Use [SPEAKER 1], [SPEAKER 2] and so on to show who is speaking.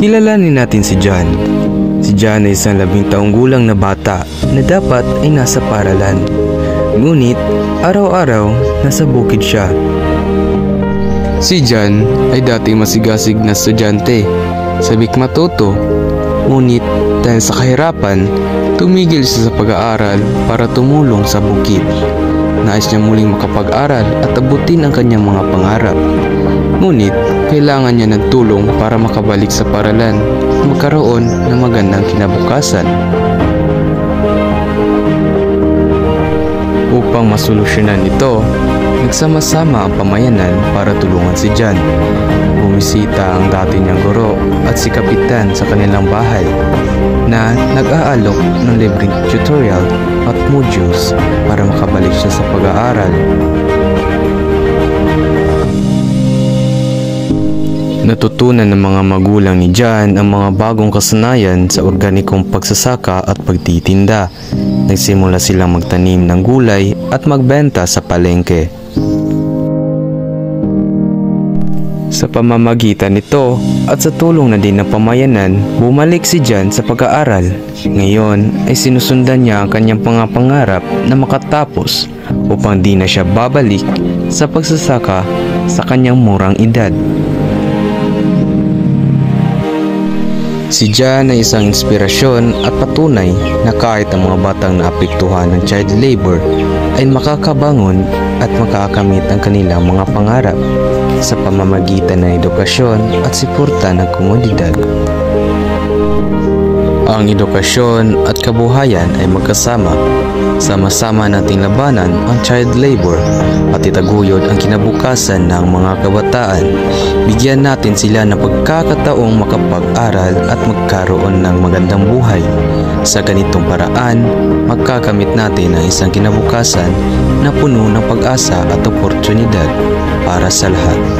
[SPEAKER 1] Kilalanin natin si John. Si John ay isang 12 taong gulang na bata na dapat ay nasa paaralan. Ngunit araw-araw nasa bukid siya. Si John ay dating masigasig na estudyante, sabik matuto. Ngunit dahil sa kahirapan, tumigil siya sa pag-aaral para tumulong sa bukid. Nais niya muling makapag-aral at abutin ang kanyang mga pangarap. Ngunit kailangan niya ng tulong para makabalik sa paaralan at magkaroon ng magandang kinabukasan. Upang masolusyonan ito, nagsama-sama ang pamayanan para tulungan si John. Bumisita ang dati niyang guro at si Kapitan sa kanilang bahay na nag-aalok ng libreng tutorial at modules para makabalik siya sa pag-aaral. Natutunan ng mga magulang ni John ang mga bagong kasanayan sa organikong pagsasaka at pagtitinda. Nagsimula silang magtanim ng gulay at magbenta sa palengke. Sa pamamagitan nito at sa tulong na din ng pamayanan, bumalik si John sa pag-aaral. Ngayon ay sinusundan niya ang kanyang pangarap na makatapos upang di na siya babalik sa pagsasaka sa kanyang murang edad. Si John ay isang inspirasyon at patunay na kahit ang mga batang naapektuhan ng child labor ay makakabangon at makakamit ang kanilang mga pangarap sa pamamagitan ng edukasyon at suporta ng komunidad. Ang edukasyon at kabuhayan ay magkasama. Sama-sama nating labanan ang child labor at itaguyod ang kinabukasan ng mga kabataan. Bigyan natin sila ng pagkakataong makapag-aral at magkaroon ng magandang buhay. Sa ganitong paraan, magkakamit natin ang isang kinabukasan na puno ng pag-asa at oportunidad para sa lahat.